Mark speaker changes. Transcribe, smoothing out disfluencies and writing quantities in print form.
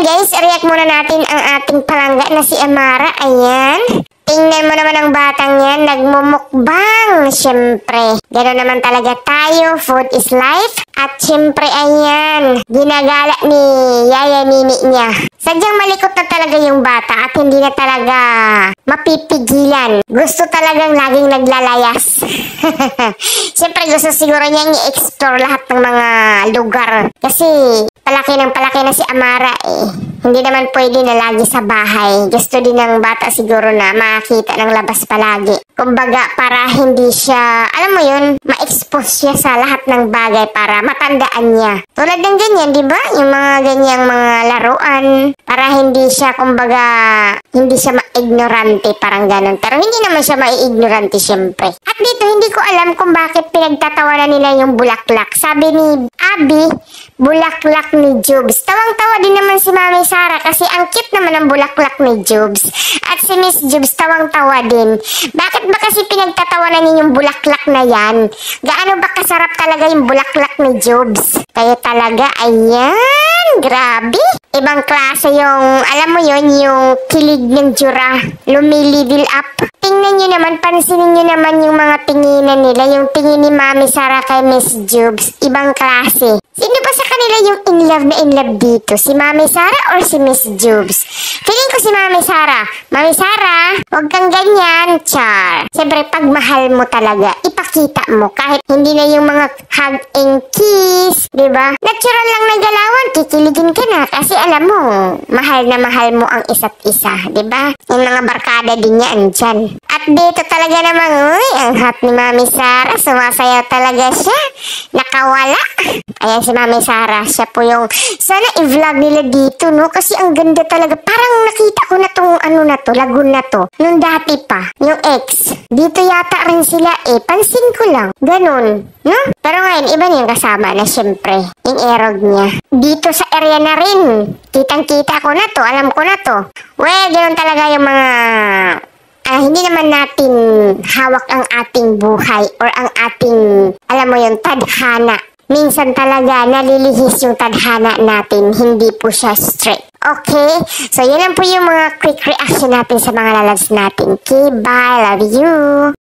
Speaker 1: Ayan guys, react muna natin ang ating palangga na si Amara. Ayan. Tingnan mo naman ang batang yan, nagmumukbang. Siyempre, gano'n naman talaga tayo. Food is life. At siyempre, ayan, ginagala ni Yaya Nini niya. Sadyang malikot na talaga yung bata at hindi na talaga mapipigilan. Gusto talagang laging naglalayas. Siyempre, gusto siguro niyang i-explore lahat ng mga lugar. Kasi, palaki na si Amara eh. Hindi naman pwede na lagi sa bahay. Gusto din ng bata siguro na makita ng labas palagi. Kumbaga, para hindi siya, alam mo yun, ma-expose siya sa lahat ng bagay para matandaan niya. Tulad ng ganyan, di ba? Yung mga ganyang mga laruan. Para hindi siya, kumbaga, hindi siya ma-ignorante, parang ganun. Pero hindi naman siya ma-ignorante, syempre. At dito, hindi ko alam kung bakit pinagtatawanan nila yung bulaklak. Sabi ni Abby, bulaklak ni Jobs. Tawang-tawa din naman si Mami Sara kasi ang cute naman ang bulaklak ni Jobs. At si Miss Jobs tawang-tawa din. Bakit ba kasi pinagtatawanan niyo yung bulaklak na yan? Gaano ba kasarap talaga yung bulaklak ni Jobs? Kaya talaga, ayan, grabe. Ibang klase yung, alam mo yon, yung kilig ng Jura. Lumilidil up. Tingnan nyo naman, pansinin nyo naman yung mga tinginan nila. Yung tingin ni Mami Sara kay Miss Jobs. Ibang klase. Sino ba sa kanila yung in love dito? Si Mami Sara or si Miss Jobs? Feeling ko si Mami Sara. Mami Sara, huwag kang ganyan, char. Siyempre, pag mahal mo talaga, ipakita mo. Kahit hindi na yung mga hug and kiss, diba? Natural lang na galawan, kikiligin ka na. Kasi alam mo, mahal na mahal mo ang isa't isa, diba? Yung mga barkada din yan dyan. At dito talaga namang, uy, ang hot ni Mami Sara. Sumasayaw talaga siya. Nakawala. Ayan si Mami Sara. Siya po yung, sana i-vlog nila dito, no? Kasi ang ganda talaga. Parang nakita ko na tong, ano na to, lagoon na to. Nung dati pa, yung ex. Dito yata rin sila eh. Pansin ko lang. Ganun. No? Pero ngayon, iba na yung kasama na syempre. Yung erog niya. Dito sa area na rin. Kitang-kita ko na to. Alam ko na to. Well, ganun talaga yung mga... hindi naman natin hawak ang ating buhay or ang ating, alam mo yun, tadhana. Minsan talaga nalilihis yung tadhana natin, hindi po siya straight. Okay? So, yun lang po yung mga quick reaction natin sa mga lalabs natin. Okay, bye. Love you.